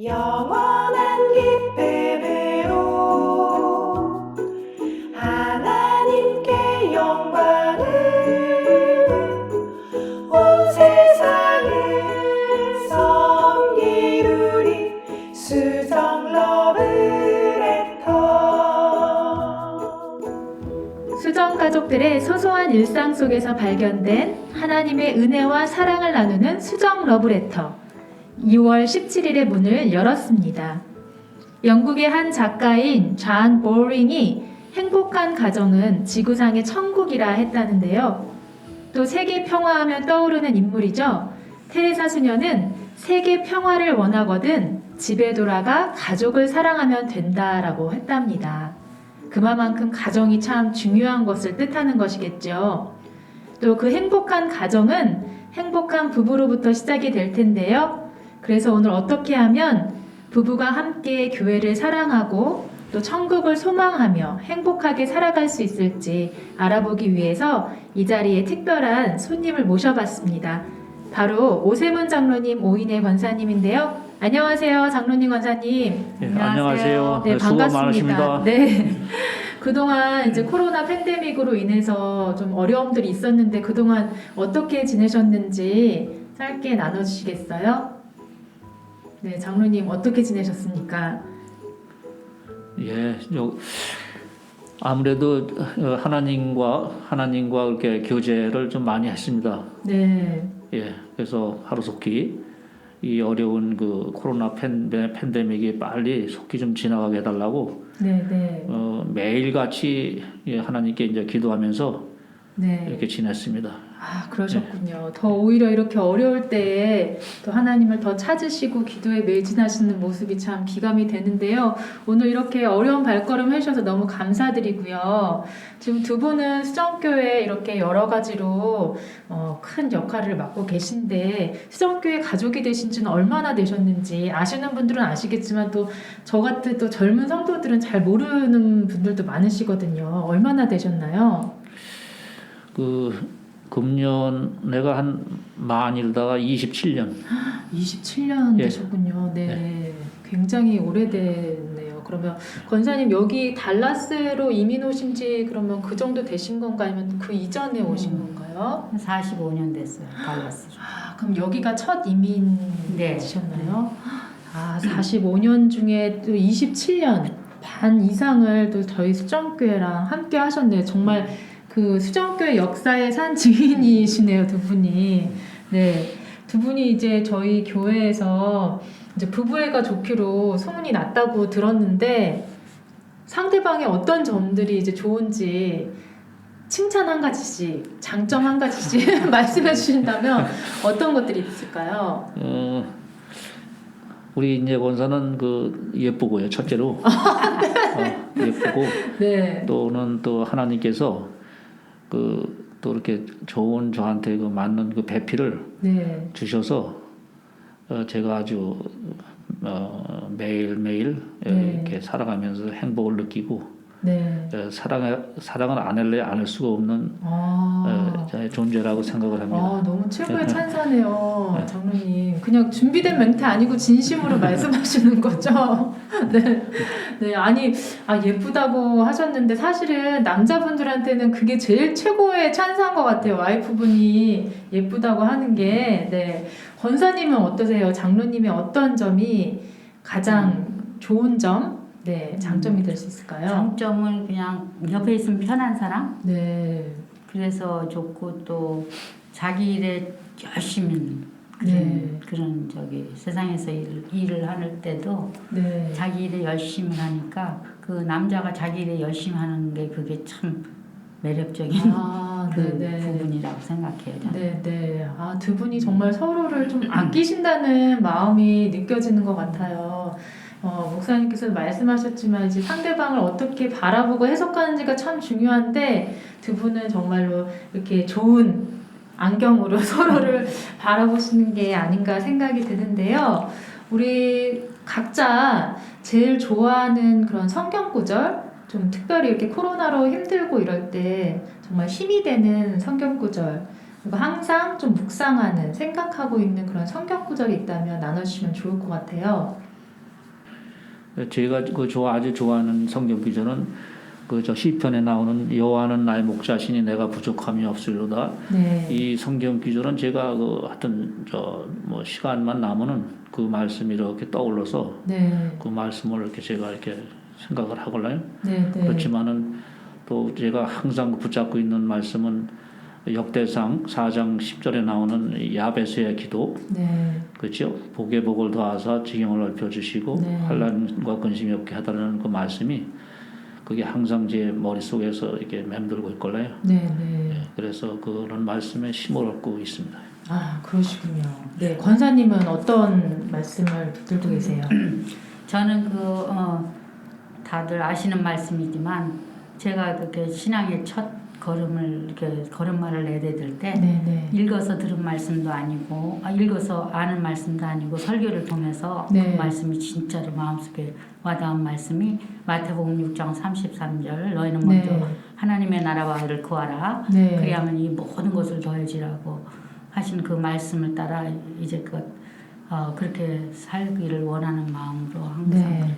영원한 기쁨으로 하나님께 영광을 온 세상을 섬기루리 수정 러브레터. 수정 가족들의 소소한 일상 속에서 발견된 하나님의 은혜와 사랑을 나누는 수정 러브레터. 2월 17일에 문을 열었습니다. 영국의 한 작가인 존 보링이 행복한 가정은 지구상의 천국이라 했다는데요. 또 세계 평화하면 떠오르는 인물이죠. 테레사 수녀는 세계 평화를 원하거든 집에 돌아가 가족을 사랑하면 된다라고 했답니다. 그만큼 가정이 참 중요한 것을 뜻하는 것이겠죠. 또 그 행복한 가정은 행복한 부부로부터 시작이 될 텐데요. 그래서 오늘 어떻게 하면 부부가 함께 교회를 사랑하고 또 천국을 소망하며 행복하게 살아갈 수 있을지 알아보기 위해서 이 자리에 특별한 손님을 모셔봤습니다. 바로 오세문 장로님, 오인혜 권사님인데요. 안녕하세요, 장로님, 권사님. 네, 안녕하세요. 네, 수고 반갑습니다. 많으십니다. 네. 그동안 이제 코로나 팬데믹으로 인해서 좀 어려움들이 있었는데 그동안 어떻게 지내셨는지 짧게 나눠주시겠어요? 네, 장로님 어떻게 지내셨습니까? 예, 아무래도 하나님과 이렇게 교제를 좀 많이 했습니다. 네, 예, 그래서 하루속히 이 어려운 그 코로나 팬데믹이 빨리 속히 좀 지나가게 해달라고 네, 네, 매일 같이 하나님께 이제 기도하면서 네. 이렇게 지냈습니다. 아, 그러셨군요. 더 오히려 이렇게 어려울 때에 또 하나님을 더 찾으시고 기도에 매진하시는 모습이 참 기감이 되는데요. 오늘 이렇게 어려운 발걸음 해주셔서 너무 감사드리고요. 지금 두 분은 수정교회 이렇게 여러 가지로 큰 역할을 맡고 계신데 수정교회 가족이 되신 지는 얼마나 되셨는지 아시는 분들은 아시겠지만 또 저 같은 또 젊은 성도들은 잘 모르는 분들도 많으시거든요. 얼마나 되셨나요? 금년 내가 한 만일다가 27년. 27년 예. 되셨군요. 네. 굉장히 오래됐네요. 그러면 권사님 여기 달라스로 이민 오신 지 그러면 그 정도 되신 건가요? 아니면 그 이전에 오신 건가요? 45년 됐어요. 달라스로. 아, 그럼 여기가 첫 네. 이민이셨나요? 아, 45년 중에 또 27년 반 이상을 또 저희 수정교회랑 함께 하셨네요. 정말 그 수정교회 역사의 산 증인이시네요, 두 분이. 네, 두 분이 이제 저희 교회에서 이제 부부애가 좋기로 소문이 났다고 들었는데 상대방의 어떤 점들이 이제 좋은지 칭찬 한 가지씩, 장점 한 가지씩 말씀해 주신다면 어떤 것들이 있을까요? 우리 이제 권사는 예쁘고요, 첫째로. 예쁘고 네, 또는 또 하나님께서 또 이렇게 좋은 저한테 맞는 배필을 네, 주셔서 제가 아주 매일매일 네. 이렇게 살아가면서 행복을 느끼고 네. 사랑을 안 할래 안 할 수가 없는 존재라고 생각을 합니다. 아, 너무 최고의 찬사네요, 장로님. 그냥 준비된 멘트 아니고 진심으로 말씀하시는 거죠? 네. 네, 아니, 예쁘다고 하셨는데 사실은 남자분들한테는 그게 제일 최고의 찬사인 것 같아요. 와이프분이 예쁘다고 하는 게. 네. 권사님은 어떠세요? 장로님의 어떤 점이 가장 좋은 점? 네, 장점이 될 수 있을까요? 장점은 그냥 옆에 있으면 편한 사람? 네. 그래서 좋고 또 자기 일에 열심히 네. 그런 세상에서 일을 할 때도 네. 자기 일에 열심히 하니까 그 남자가 자기 일에 열심히 하는 게 그게 참 매력적인 부분이라고 생각해요. 저는. 네, 네. 두 분이 정말 서로를 좀 아끼신다는 마음이 느껴지는 것 같아요. 목사님께서 말씀하셨지만 이제 상대방을 어떻게 바라보고 해석하는지가 참 중요한데 두 분은 정말로 이렇게 좋은 안경으로 서로를 바라보시는 게 아닌가 생각이 드는데요. 우리 각자 제일 좋아하는 그런 성경 구절, 좀 특별히 이렇게 코로나로 힘들고 이럴 때 정말 힘이 되는 성경 구절, 그리고 항상 좀 묵상하는, 생각하고 있는 그런 성경 구절이 있다면 나눠주시면 좋을 것 같아요. 제가 아주 좋아하는 성경 구절은 저 시편에 나오는 여호와는 나의 목자시니 내가 부족함이 없으리로다. 네. 이 성경 구절은 제가 하여튼 뭐 시간만 나면은 그 말씀이 이렇게 떠올라서 네. 그 말씀을 이렇게 제가 이렇게 생각을 하거든요. 네. 네. 그렇지만은 또 제가 항상 붙잡고 있는 말씀은 역대상 4장 10절에 나오는 야베스의 기도, 네. 그렇죠? 복에 복을 더하사 지경을 넓혀 주시고 네. 환난과 근심이 없게 하다는 그 말씀이 그게 항상 제 머릿속에서 이렇게 맴돌고 있걸래요. 네. 네. 그래서 그런 말씀에 힘을 얻고 있습니다. 아, 그러시군요. 네, 권사님은 어떤 말씀을 붙들고 계세요? 저는 다들 아시는 말씀이지만 제가 그렇게 신앙의 첫 걸음을 이렇게 걸음마를 내디딜 때 네, 네. 읽어서 들은 말씀도 아니고 읽어서 아는 말씀도 아니고 설교를 통해서 네. 그 말씀이 진짜로 마음속에 와닿은 말씀이 마태복음 6장 33절 너희는 먼저 네. 하나님의 나라와 의를 구하라 네. 그리하면 이 모든 것을 더해지라고 하신 그 말씀을 따라 이제 그렇게 살기를 원하는 마음으로 항상 네. 그렇게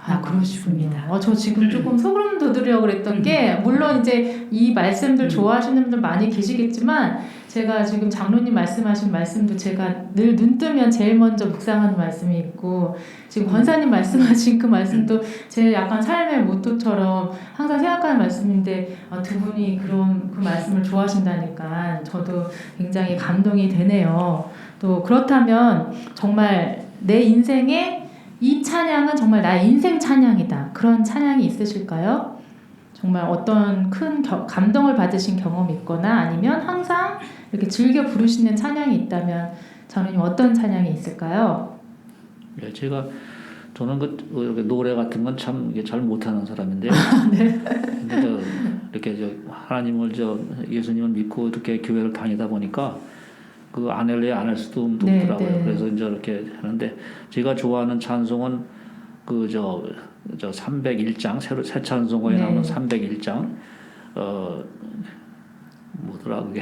아, 그러시군요. 저 지금 조금 소름 돋으려고 그랬던 게, 물론 이제 이 말씀들 좋아하시는 분들 많이 계시겠지만, 제가 지금 장로님 말씀하신 말씀도 제가 늘 눈 뜨면 제일 먼저 묵상하는 말씀이 있고, 지금 권사님 말씀하신 그 말씀도 제 약간 삶의 모토처럼 항상 생각하는 말씀인데, 두 분이 그 말씀을 좋아하신다니까 저도 굉장히 감동이 되네요. 또 그렇다면 정말 내 인생에 이 찬양은 정말 나의 인생 찬양이다. 그런 찬양이 있으실까요? 정말 어떤 큰 감동을 받으신 경험이 있거나 아니면 항상 이렇게 즐겨 부르시는 찬양이 있다면 저는 어떤 찬양이 있을까요? 예, 저는 이렇게 노래 같은 건 참 잘 못하는 사람인데요. 네. 근데 이렇게 하나님을 예수님을 믿고 이렇게 교회를 다니다 보니까 그 안 할 수도 없더라고요. 네. 그래서 이제 이렇게 하는데 제가 좋아하는 찬송은 301장 새 찬송가에 네. 나오는 301장 뭐더라 그게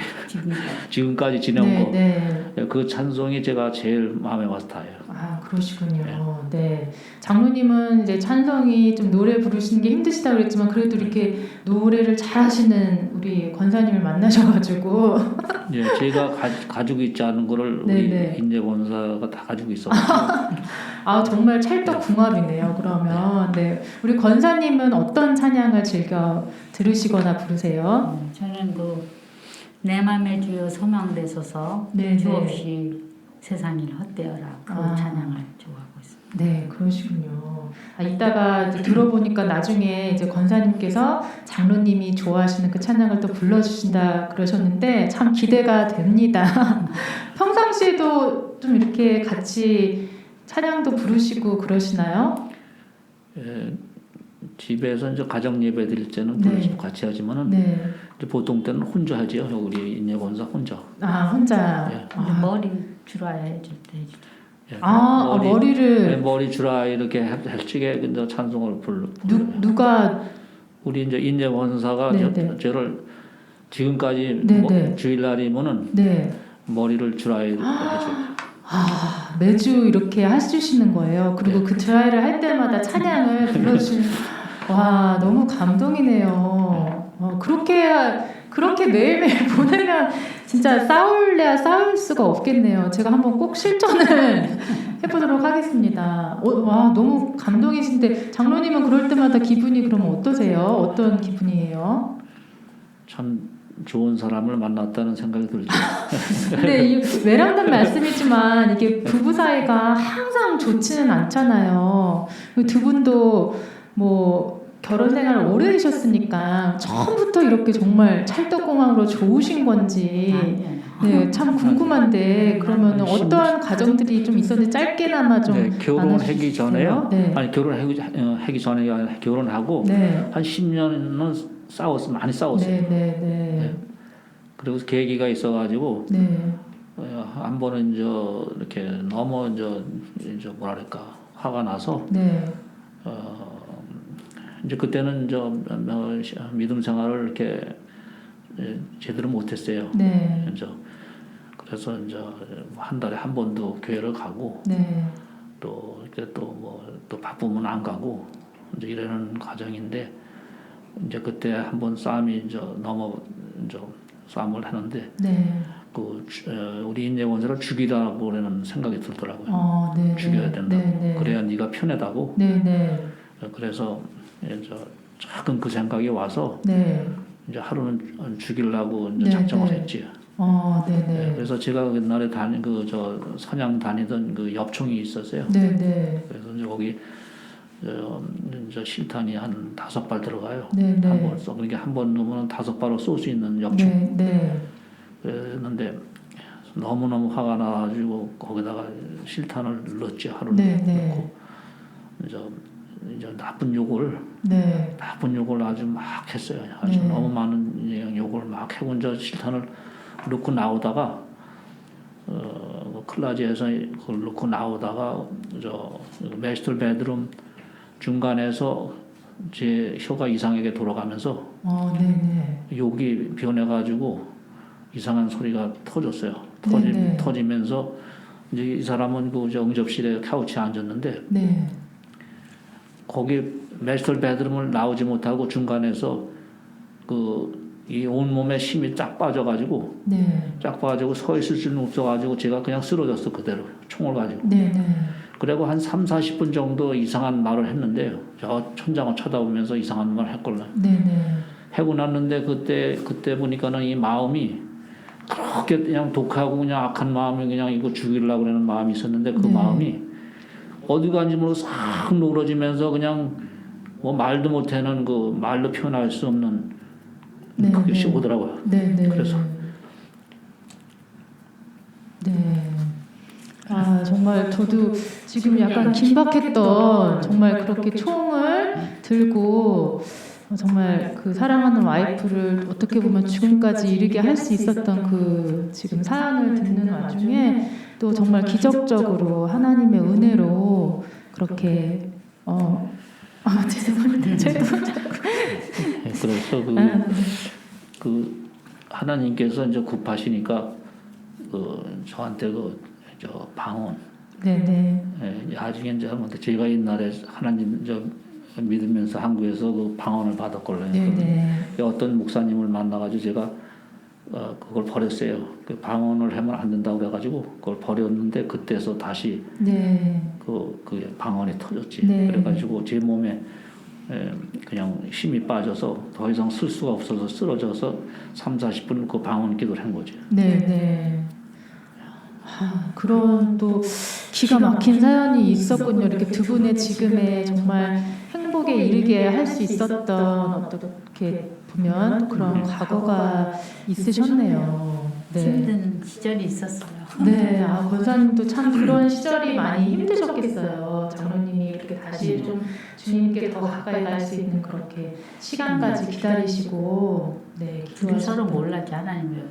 지금까지 지내온 거. 네. 그 찬송이 제가 제일 마음에 와서 닿아요. 아, 그러시군요. 네. 장로님은 이제 찬송이 좀 노래 부르시는 게 힘드시다고 그랬지만 그래도 이렇게 노래를 잘하시는 우리 권사님을 만나셔가지고 예, 제가 가지고 있지 않은 거를 네네. 우리 인재 권사가 다 가지고 있어가지고 아, 정말 찰떡궁합이네요. 그러면 네, 우리 권사님은 어떤 찬양을 즐겨 들으시거나 부르세요? 저는 내 맘에 주여 소망되소서 네, 주 네. 없이 세상 일 헛되어라 그 찬양을 좋아하고 있습니다. 네, 그러시군요. 이따가 이제 들어보니까 나중에 이제 권사님께서 장로님이 좋아하시는 그 찬양을 또 불러주신다 그러셨는데 참 기대가 됩니다. 평상시에도 좀 이렇게 같이 찬양도 부르시고 그러시나요? 예, 집에서 이제 가정 예배 드릴 때는 네. 부르시고 같이 하지만은 네. 이제 보통 때는 혼자 하지요. 우리 인재 권사 혼자. 아, 혼자. 예. 근데 머리 줄여야 해줄 때 해줄 때. 예, 머리를 머리 주라 이렇게 할 적에 이제 찬송을 불러요. 누가 우리 이제 인재 권사가 네. 저를 지금까지 네. 주일날이면은 네. 머리를 주라 해줘요. 아, 매주 이렇게 해주시는 거예요. 그리고 그 드라이를 할 때마다 찬양을 불러주시는. 와, 너무 감동이네요. 그렇게 매일매일 보내면 진짜 싸울래야 싸울 수가 없겠네요. 제가 한번 꼭 실전을 해보도록 하겠습니다. 와, 너무 감동이신데 장로님은 그럴 때마다 기분이 그러면 어떠세요? 어떤 기분이에요? 참 좋은 사람을 만났다는 생각이 들죠. 근데 이 외람된 말씀이지만 이게 부부 사이가 항상 좋지는 않잖아요. 두 분도 뭐 결혼 생활을 오래 하셨으니까 처음부터 이렇게 정말 찰떡궁합으로 좋으신 건지 네, 참 궁금한데 그러면 어떤 가정들이 좀 있었는지 짧게나마 좀 네, 결혼하기 전에요. 네. 아니 결혼하기 전에 아니라 결혼하고 네. 한 10년은 많이 싸웠어요. 네. 그리고 계기가 있어가지고 네. 한 번은 이렇게 너무 뭐랄까 화가 나서 네. 이제 그때는 믿음 생활을 이렇게 제대로 못했어요. 네. 그래서 이제 한 달에 한 번도 교회를 가고 네. 또 또 바쁘면 안 가고 이제 이러는 과정인데 이제 그때 한번 싸움이 이제 싸움을 하는데 네. 우리 인재 원사를 죽이라고 그러는 생각이 들더라고요. 네. 죽여야 된다. 네. 그래야 네가 편하다고. 네. 그래서 이제 작은 그 생각이 와서 네. 이제 하루는 죽이려고 이제 네, 작정을 네. 했지. 네. 그래서 제가 옛날에 선양 다니던 그 엽총이 있었어요. 네. 그래서 이제 거기 이제 실탄이 한 5발 들어가요. 네. 한 번 써. 그러니까 한 번 넣으면 5발로 쏠 수 있는 엽총. 네. 그랬는데 너무너무 화가 나가지고 거기다가 실탄을 넣었지. 하루는 네. 넣고 이제 나쁜 욕을 아주 막 했어요. 아주 네. 너무 많은 욕을 막 해고 이제 실탄을 넣고 나오다가 클라지에서 그걸 넣고 나오다가 메스터 베드룸 중간에서 제 혀가 이상하게 돌아가면서 욕이 변해가지고 이상한 소리가 터졌어요. 터지면서 이제 이 사람은 그 응접실에 카우치에 앉았는데 거기 메스터 베드룸을 나오지 못하고 중간에서 이 온몸에 힘이 쫙 빠져가지고 서 있을 수는 없어가지고 제가 그냥 쓰러졌어. 그대로 총을 가지고. 그리고 한 30-40분 정도 이상한 말을 했는데요. 저 천장을 쳐다보면서 이상한 말을 했걸라. 하고 났는데 그때 보니까는 이 마음이 그렇게 그냥 독하고 그냥 악한 마음이 그냥 이거 죽이려고 그러는 마음이 있었는데 그 마음이 어디 간지 모르고 싹 누그러지면서 그냥 뭐 말도 못하는 말로 표현할 수 없는 그게 오더라고요. 그래서 정말 저도 지금 약간 긴박했던 정말 그렇게 총을 들고 정말 그 사랑하는 와이프를 어떻게 보면 죽음까지 이르게 할 수 있었던 그 지금 사연을 듣는 와중에 또 정말 기적적으로 하나님의 은혜로 그렇게 죄송합니다. 그래서 하나님께서 이제 급하시니까 저한테 방언. 나중에 이제 제가 옛날에 하나님 믿으면서 한국에서 그 방언을 받았거든요. 어떤 목사님을 만나가지고 제가 그걸 버렸어요. 그 방언을 하면 안 된다고 그래가지고 그걸 버렸는데 그때서 다시 그 방언이 터졌지. 그래가지고 제 몸에 그냥 힘이 빠져서 더 이상 쓸 수가 없어서 쓰러져서 30-40분 그 방언 기도를 한 거죠. 그런 또 기가 막힌 사연이 있었군요. 이렇게 두 분의 지금의 정말 행복에 이르게 할 수 있었던 어떻게 보면 그런 과거가 있으셨네요. 힘든 시절이 있었어요. 권사님도 참 그런 시절이 많이 힘드셨겠어요. 장로님이 이렇게 다시 좀 주님께 더 가까이 갈 수 있는 그렇게 시간까지 기다리시고 우리 서로 몰랐지. 하나님을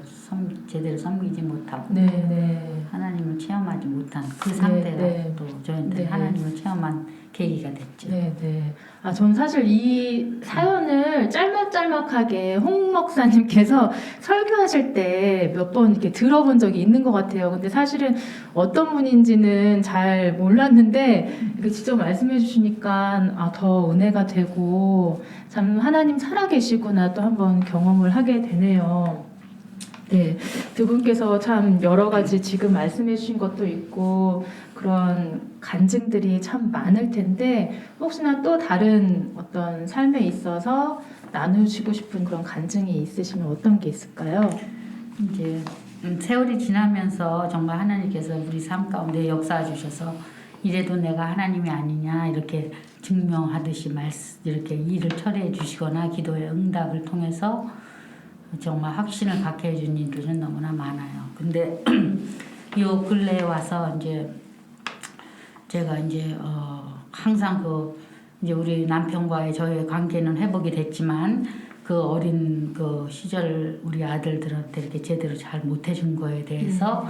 제대로 섬기지 못하고 하나님을 체험하지 못한 그 상태가 또 저희한테 하나님을 체험한 계기가 됐죠. 전 사실 이 사연을 짤막짤막하게 홍 목사님께서 설교하실 때 몇 번 이렇게 들어본 적이 있는 것 같아요. 근데 사실은 어떤 분인지는 잘 몰랐는데 이렇게 직접 말씀해 주시니까 더 은혜가 되고 참 하나님 살아계시구나 또 한번 경험을 하게 되네요. 두 분께서 참 여러 가지 지금 말씀해 주신 것도 있고 그런 간증들이 참 많을 텐데 혹시나 또 다른 어떤 삶에 있어서 나누시고 싶은 그런 간증이 있으시면 어떤 게 있을까요? 이제 세월이 지나면서 정말 하나님께서 우리 삶 가운데 역사해 주셔서 이래도 내가 하나님이 아니냐 이렇게 증명하듯이 이렇게 일을 처리해 주시거나 기도의 응답을 통해서 정말 확신을 갖게 해준 일들은 너무나 많아요. 근데 요 근래에 와서 이제 제가 이제 항상 이제 우리 남편과의 저의 관계는 회복이 됐지만 그 어린 그 시절 우리 아들들한테 이렇게 제대로 잘 못해준 거에 대해서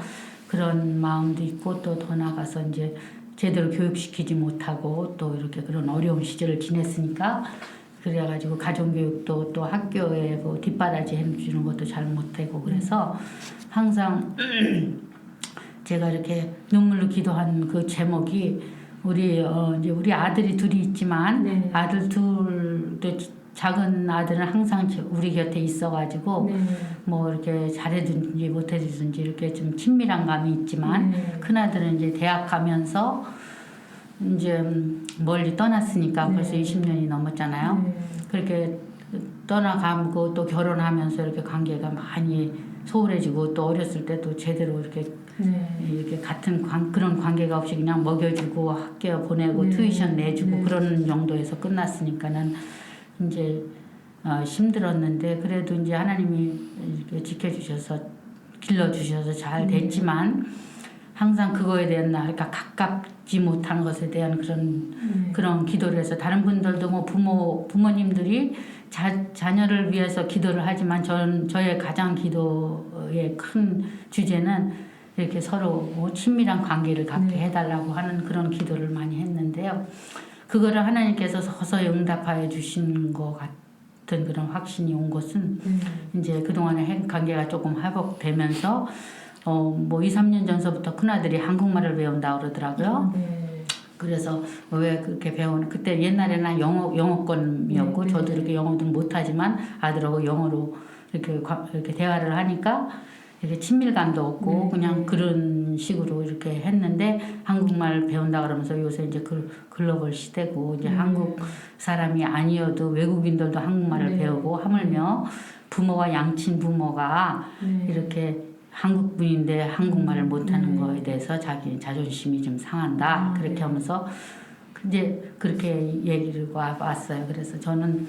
그런 마음도 있고 또 더 나가서 이제 제대로 교육시키지 못하고 또 이렇게 그런 어려운 시절을 지냈으니까 그래가지고 가정교육도 또 학교에 뭐 뒷바라지 해주는 것도 잘 못하고 그래서 항상 제가 이렇게 눈물로 기도한 그 제목이 이제 우리 아들이 둘이 있지만 네. 아들 둘도 작은 아들은 항상 우리 곁에 있어가지고 네. 뭐 이렇게 잘해주든지 못해주든지 이렇게 좀 친밀한 감이 있지만 네. 큰 아들은 이제 대학 가면서 이제 멀리 떠났으니까 네. 벌써 20년이 넘었잖아요. 네. 그렇게 떠나가고 또 결혼하면서 이렇게 관계가 많이 소홀해지고 또 어렸을 때도 제대로 이렇게 이렇게 같은 그런 관계가 없이 그냥 먹여주고 학교 보내고 네. 튜이션 내주고 네. 그런 정도에서 끝났으니까는 이제 힘들었는데 그래도 이제 하나님이 이렇게 지켜주셔서 길러주셔서 잘 됐지만 항상 그거에 대한 그러니까 가깝지 못한 것에 대한 그런 기도를 해서 다른 분들도 뭐 부모님들이 자녀를 위해서 기도를 하지만 저의 가장 기도의 큰 주제는 이렇게 서로 친밀한 관계를 갖게 해달라고 하는 그런 기도를 많이 했는데요. 그거를 하나님께서 서서히 응답하여 주신 것 같은 그런 확신이 온 것은 이제 그동안의 관계가 조금 회복되면서 뭐 2, 3년 전서부터 큰아들이 한국말을 배운다고 그러더라고요. 그래서 왜 그렇게 그때 옛날에는 영어권이었고 저도 이렇게 영어도 못하지만 아들하고 영어로 이렇게 대화를 하니까 이렇게 친밀감도 없고 그냥 그런 식으로 이렇게 했는데 한국말 배운다 그러면서 요새 이제 글로벌 시대고 이제 한국 사람이 아니어도 외국인들도 한국말을 배우고 하물며 부모와 양친 부모가 이렇게 한국 분인데 한국말을 못하는 거에 대해서 자기 자존심이 좀 상한다. 그렇게 하면서 이제 그렇게 얘기를 왔어요. 그래서 저는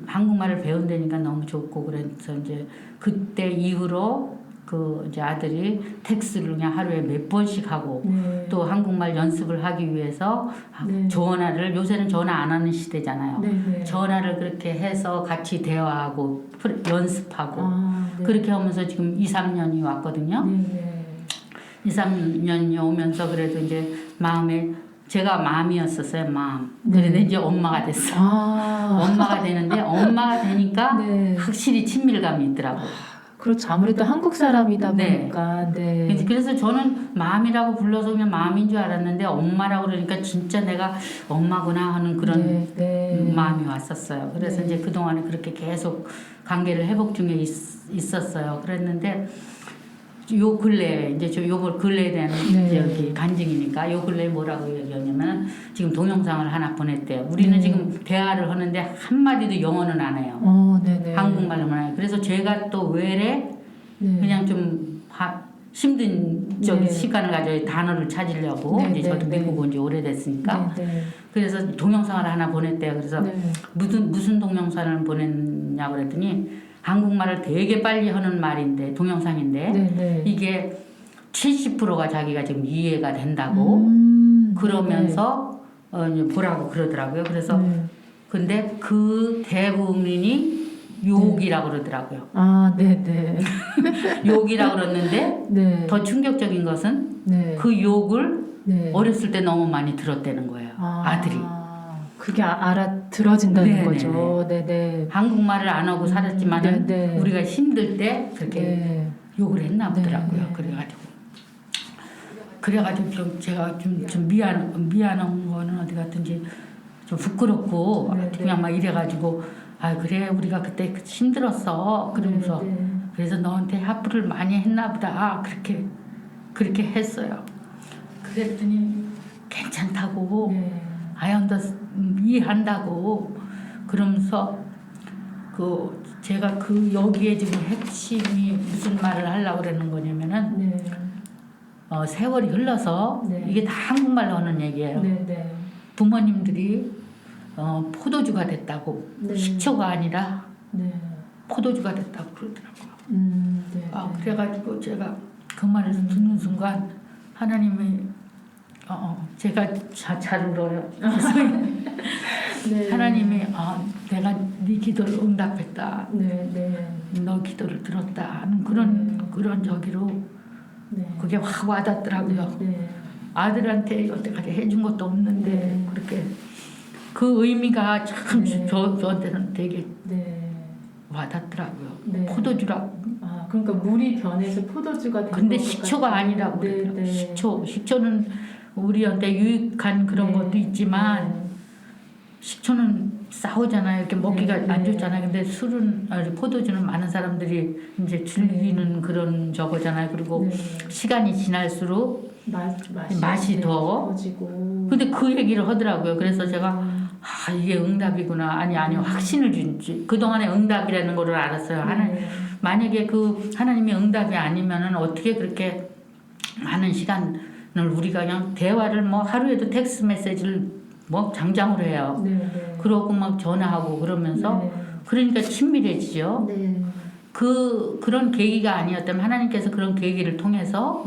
한국말을 배운다니까 너무 좋고 그래서 이제 그때 이후로 이제 아들이 텍스를 그냥 하루에 몇 번씩 하고 또 한국말 연습을 하기 위해서 전화를 요새는 전화 안 하는 시대잖아요. 전화를 그렇게 해서 같이 대화하고 연습하고 그렇게 하면서 지금 2, 3년이 왔거든요. 2, 3년이 오면서 그래도 이제 제가 마음이었었어요. 마음. 그런데 이제 엄마가 됐어. 엄마가 되는데 엄마가 되니까 확실히 친밀감이 있더라고요. 그렇죠. 아무래도 한국 사람이다 보니까. 그래서 저는 마음이라고 불러서 그냥 마음인 줄 알았는데 엄마라고 그러니까 진짜 내가 엄마구나 하는 그런 마음이 왔었어요. 그래서 이제 그동안에 그렇게 계속 관계를 회복 중에 있었어요. 그랬는데 요 근래에 이제 요번 근래에 대한 여기 간증이니까 요 근래에 뭐라고 얘기하냐면 지금 동영상을 하나 보냈대요. 우리는 지금 대화를 하는데 한마디도 영어는 안 해요. 한국말로만 해요. 그래서 제가 또 외래 그냥 좀 힘든 시간을 가져야 단어를 찾으려고 이제 저도 미국 온 지 오래됐으니까 그래서 동영상을 하나 보냈대요. 그래서 무슨 동영상을 보냈냐고 그랬더니 한국말을 되게 빨리 하는 말인데 동영상인데 이게 70%가 자기가 지금 이해가 된다고 그러면서 이제 보라고 그러더라고요. 그래서 근데 그 대부분이 욕이라고 그러더라고요. 욕이라고 그러는데 더 충격적인 것은 그 욕을 어렸을 때 너무 많이 들었다는 거예요. 아들이. 그게 알아들어진다는 거죠. 한국말을 안 하고 살았지만 우리가 힘들 때 그렇게 욕을 했나 보더라고요. 그래가지고 좀 제가 좀 미안한 거는 어디 갔든지 좀 부끄럽고 그냥 막 이래가지고 그래 우리가 그때 힘들었어 그러면서 그래서 너한테 하프를 많이 했나 보다 그렇게 했어요. 그랬더니 괜찮다고 이해한다고 그러면서 제가 여기에 지금 핵심이 무슨 말을 하려고 그러는 거냐면은 세월이 흘러서 이게 다 한국말로 하는 얘기예요. 부모님들이 포도주가 됐다고 식초가 아니라 포도주가 됐다고 그러더라고요. 그래가지고 제가 그 말을 듣는 순간 하나님이 제가 잘 울어요. 하나님이 내가 네 기도를 응답했다. 너 기도를 들었다 하는 그런 저기로 그게 확 와닿더라고요. 아들한테 여태까지 해준 것도 없는데 그렇게 그 의미가 참 저한테는 되게 와닿더라고요. 포도주라고. 그러니까 물이 변해서 포도주가 된 근데 식초가 아니라고 그러더라고요. 식초는 우리한테 유익한 그런 네. 것도 있지만 식초는 싸우잖아요. 이렇게 먹기가 네. 안 좋잖아요. 근데 술은 포도주는 많은 사람들이 이제 즐기는 그런 저거잖아요. 그리고 네. 시간이 지날수록 맛이 더. 커지고. 근데 그 얘기를 하더라고요. 그래서 제가 이게 응답이구나. 아니 확신을 준지. 그동안에 응답이라는 거를 알았어요. 만약에 그 하나님의 응답이 아니면은 어떻게 그렇게 많은 시간을 우리가 그냥 대화를 뭐 하루에도 텍스트 메시지를 뭐 장장으로 해요. 그러고 막 전화하고 그러면서 그러니까 친밀해지죠. 그런 계기가 아니었다면 하나님께서 그런 계기를 통해서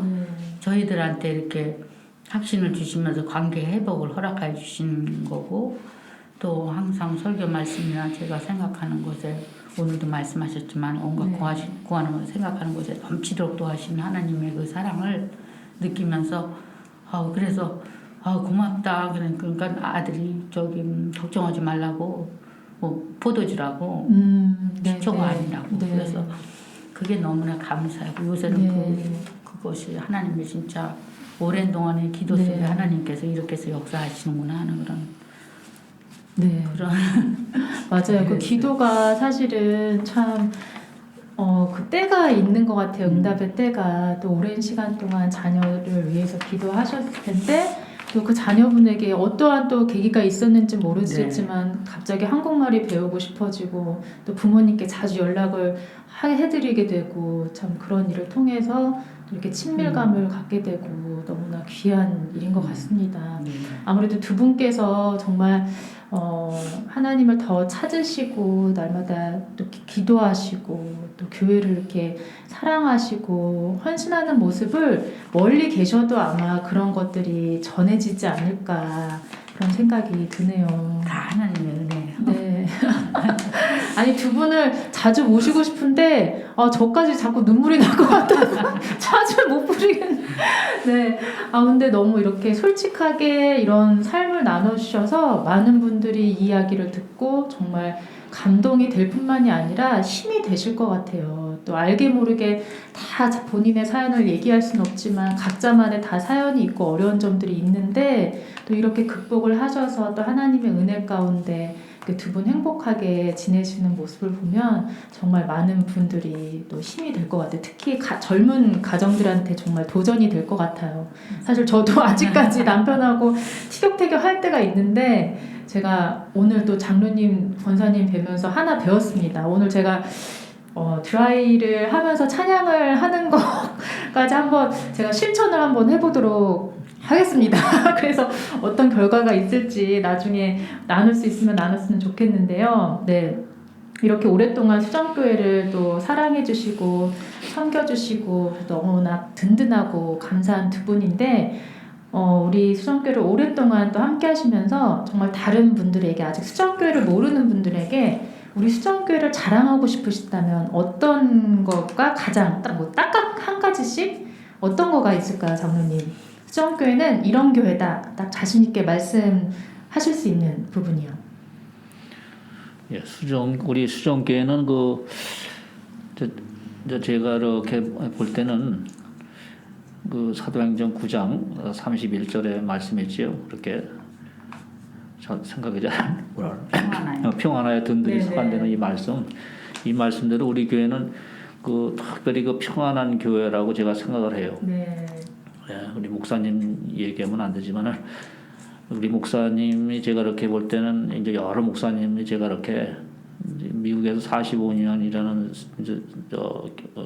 저희들한테 이렇게 확신을 주시면서 관계 회복을 허락해 주시는 거고 또 항상 설교 말씀이나 제가 생각하는 것에 오늘도 말씀하셨지만 온갖 구하는 걸 생각하는 것에 넘치도록 도와주시는 하나님의 그 사랑을 느끼면서 그래서 고맙다. 그러니까 아들이 걱정하지 말라고 뭐 포도주라고 식초가 아니라고 그래서 그게 너무나 감사하고 요새는 그것이 하나님의 진짜 오랜 동안의 기도 속에 하나님께서 이렇게 해서 역사하시는구나 하는 그런 맞아요. 그 기도가 사실은 참 그 때가 있는 것 같아요. 응답의 때가 또 오랜 시간 동안 자녀를 위해서 기도하셨을 텐데 또 그 자녀분에게 어떠한 또 계기가 있었는지 모르겠지만 갑자기 한국말이 배우고 싶어지고 또 부모님께 자주 연락을 해드리게 되고 참 그런 일을 통해서 이렇게 친밀감을 갖게 되고 너무나 귀한 일인 것 같습니다. 아무래도 두 분께서 정말 하나님을 더 찾으시고 날마다 또 기도하시고 또 교회를 이렇게 사랑하시고 헌신하는 모습을 멀리 계셔도 아마 그런 것들이 전해지지 않을까 그런 생각이 드네요. 다 하나님의 은혜예요. 네. 아니 두 분을 자주 모시고 싶은데 저까지 자꾸 눈물이 날 것 같아서 자주 못 부르겠네. 네. 근데 너무 이렇게 솔직하게 이런 삶을 나눠주셔서 많은 분들이 이 이야기를 듣고 정말 감동이 될 뿐만이 아니라 힘이 되실 것 같아요. 또 알게 모르게 다 본인의 사연을 얘기할 수는 없지만 각자만의 다 사연이 있고 어려운 점들이 있는데 또 이렇게 극복을 하셔서 또 하나님의 은혜 가운데 두 분 행복하게 지내시는 모습을 보면 정말 많은 분들이 또 힘이 될 것 같아요. 특히 젊은 가정들한테 정말 도전이 될 것 같아요. 사실 저도 아직까지 남편하고 티격태격 할 때가 있는데 제가 오늘 또 장로님, 권사님 뵈면서 하나 배웠습니다. 오늘 제가 드라이를 하면서 찬양을 하는 것까지 한번 제가 실천을 한번 해보도록 하겠습니다. 그래서 어떤 결과가 있을지 나중에 나눌 수 있으면 나눴으면 좋겠는데요. 네. 이렇게 오랫동안 수정교회를 또 사랑해주시고 섬겨주시고 너무나 든든하고 감사한 두 분인데 우리 수정교회를 오랫동안 또 함께 하시면서 정말 다른 분들에게 아직 수정교회를 모르는 분들에게 우리 수정교회를 자랑하고 싶으시다면 어떤 거가 가장 딱 한 가지씩 어떤 거가 있을까요, 장로님? 수정교회는 이런 교회다. 딱 자신 있게 말씀하실 수 있는 부분이요. 예, 우리 수정교회는 제가 이렇게 볼 때는 그 사도행전 9장 31절에 말씀했지요. 그렇게 생각이 잘 평안하여 든든히 서간되는 이 말씀대로 우리 교회는 특별히 평안한 교회라고 제가 생각을 해요. 우리 목사님 얘기하면 안 되지만은 우리 목사님이 제가 이렇게 볼 때는 이제 여러 목사님이 제가 이렇게 미국에서 45년이라는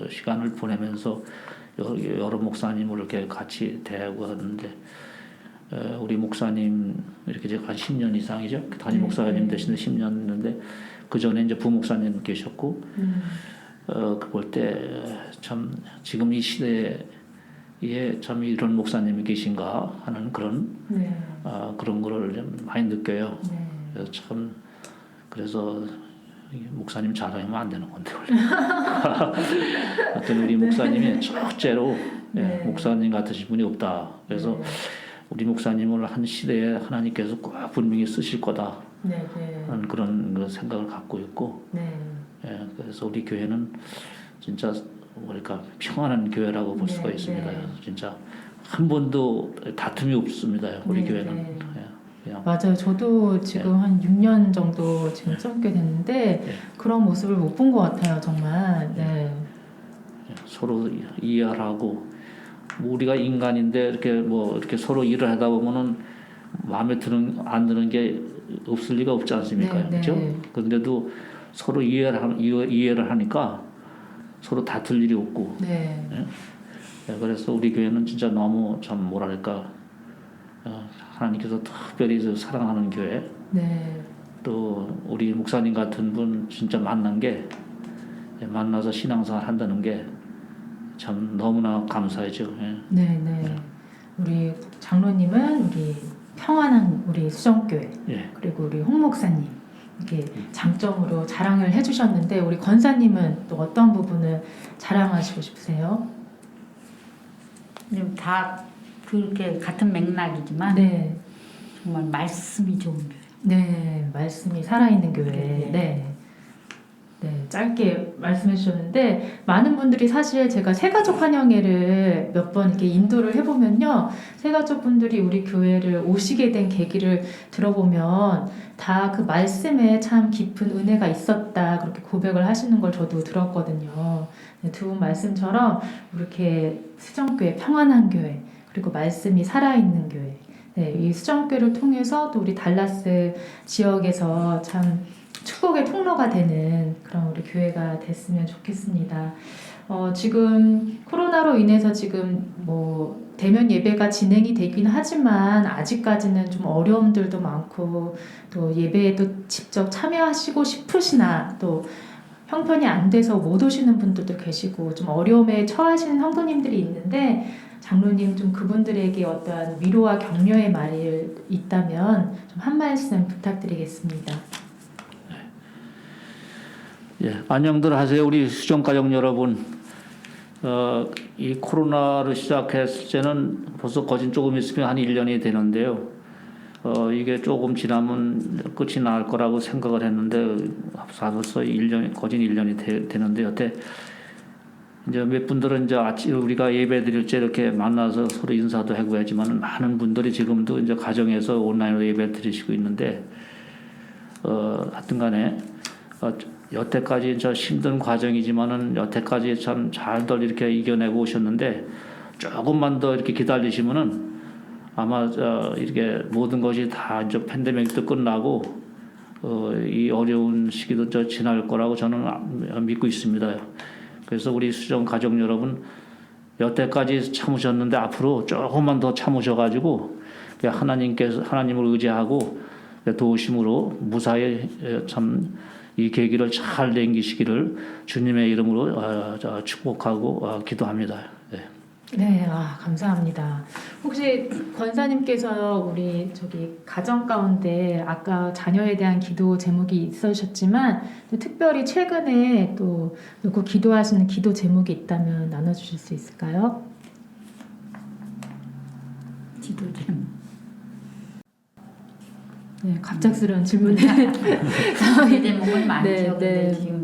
시간을 보내면서 여러 목사님을 이렇게 같이 대하고 하는데 우리 목사님 이렇게 제가 한 10년 이상이죠. 단임 목사님 되시는 10년 했는데 그 전에 이제 부목사님 계셨고 볼 때 참 지금 이 시대에 참 이런 목사님이 계신가 하는 그런 그런 거를 좀 많이 느껴요. 그래서 목사님 자랑하면 안 되는 건데 원래. 하여튼 우리 목사님이 첫째로 목사님 같으신 분이 없다. 그래서 우리 목사님을 한 시대에 하나님께서 꼭 분명히 쓰실 거다 하는 그런 생각을 갖고 있고 그래서 우리 교회는 진짜 뭐랄까 평안한 교회라고 볼 수가 있습니다. 진짜 한 번도 다툼이 없습니다. 우리 네, 교회는. 네. 그냥 맞아요. 저도 지금 한 6년 정도 지금 썩게 됐는데 그런 모습을 못 본 것 같아요. 정말. 네. 서로 이해하고 우리가 인간인데 이렇게 서로 일을 하다 보면은 마음에 안 드는 게 없을 리가 없지 않습니까? 네, 그렇죠? 네. 그런데도 서로 이해를 하니까 서로 다툴 일이 없고. 네. 네, 그래서 우리 교회는 진짜 너무 참 뭐랄까 하나님께서 특별히 사랑하는 교회. 네. 또 우리 목사님 같은 분 진짜 만나서 신앙생활 한다는 게 참 너무나 감사하죠. 예. 네, 네. 우리 장로님은 우리 평안한 우리 수정교회 예. 그리고 우리 홍 목사님 이렇게 장점으로 자랑을 해주셨는데 우리 권사님은 또 어떤 부분을 자랑하시고 싶으세요? 다 그렇게 같은 맥락이지만 네, 정말 말씀이 좋은 교회. 네, 말씀이 살아있는 교회. 네. 네. 네, 짧게 말씀해 주셨는데 많은 분들이 사실 제가 새가족 환영회를 몇 번 이렇게 인도를 해보면요, 새가족 분들이 우리 교회를 오시게 된 계기를 들어보면 다 그 말씀에 참 깊은 은혜가 있었다 그렇게 고백을 하시는 걸 저도 들었거든요. 네, 두 분 말씀처럼 이렇게 수정교회, 평안한 교회 그리고 말씀이 살아있는 교회. 네, 이 수정교회를 통해서 또 우리 달라스 지역에서 참 축복의 통로가 되는 그런 우리 교회가 됐으면 좋겠습니다. 지금 코로나로 인해서 지금 뭐 대면 예배가 진행이 되긴 하지만 아직까지는 좀 어려움들도 많고 또 예배에도 직접 참여하시고 싶으시나 또 형편이 안 돼서 못 오시는 분들도 계시고 좀 어려움에 처하시는 성도님들이 있는데 장로님 좀 그분들에게 어떠한 위로와 격려의 말이 있다면 좀 한 말씀 부탁드리겠습니다. 예, 안녕들 하세요. 우리 수정가족 여러분. 이 코로나를 시작했을 때는 벌써 거진 조금 있으면 한 1년이 되는데요. 이게 조금 지나면 끝이 날 거라고 생각을 했는데 벌써 1년, 거진 1년이 되는데 여태 이제 몇 분들은 이제 아침 우리가 예배 드릴 때 이렇게 만나서 서로 인사도 하고 하지만 많은 분들이 지금도 이제 가정에서 온라인으로 예배 드리시고 있는데 하여튼간에 여태까지 저 힘든 과정이지만은 여태까지 참 잘들 이렇게 이겨내고 오셨는데 조금만 더 이렇게 기다리시면은 아마 이렇게 모든 것이 다 이제 팬데믹도 끝나고 이 어려운 시기도 지날 거라고 저는 믿고 있습니다. 그래서 우리 수정 가족 여러분 여태까지 참으셨는데 앞으로 조금만 더 참으셔가지고 하나님을 의지하고 도우심으로 무사히 참 이 계기를 잘 넘기시기를 주님의 이름으로 축복하고 기도합니다. 네. 네, 감사합니다. 혹시 권사님께서 우리 가정 가운데 아까 자녀에 대한 기도 제목이 있으셨지만 또 특별히 최근에 또 놓고 기도하시는 기도 제목이 있다면 나눠주실 수 있을까요? 기도 제목. 네, 갑작스러운 질문을 기도 제목은 많죠. 네, 근데 네.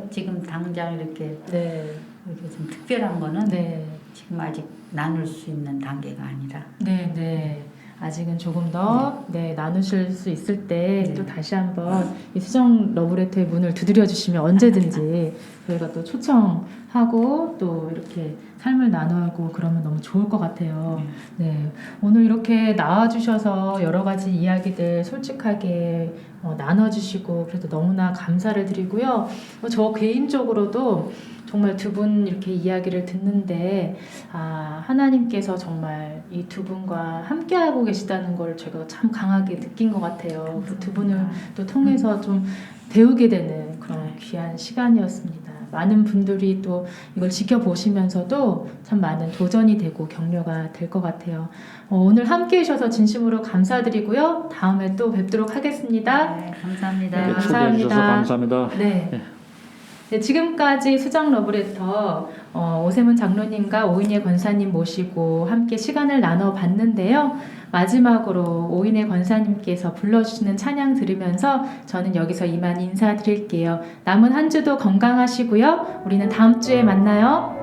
지금 당장 이렇게 네, 좀 특별한 거는 네, 지금 아직 나눌 수 있는 단계가 아니라. 네, 네. 아직은 조금 더 나누실 수 있을 때 또 다시 한번 이 수정 러브레터의 문을 두드려 주시면 언제든지 저희가 또 초청하고 또 이렇게 삶을 나누고 그러면 너무 좋을 것 같아요. 네, 오늘 이렇게 나와주셔서 여러 가지 이야기들 솔직하게 나눠주시고 그래도 너무나 감사를 드리고요. 저 개인적으로도 정말 두 분 이렇게 이야기를 듣는데 하나님께서 정말 이 두 분과 함께하고 계시다는 걸 제가 참 강하게 느낀 것 같아요. 그 두 분을 또 통해서 좀 배우게 되는 그런 귀한 시간이었습니다. 많은 분들이 또 이걸 지켜보시면서도 참 많은 도전이 되고 격려가 될 것 같아요. 오늘 함께해 주셔서 진심으로 감사드리고요. 다음에 또 뵙도록 하겠습니다. 네, 감사합니다. 네, 초대해 주셔서 감사합니다. 네. 네, 지금까지 수정 러브레터 오세문 장로님과 오인혜 권사님 모시고 함께 시간을 나눠봤는데요. 마지막으로 오인혜 권사님께서 불러주시는 찬양 들으면서 저는 여기서 이만 인사드릴게요. 남은 한 주도 건강하시고요. 우리는 다음 주에 만나요.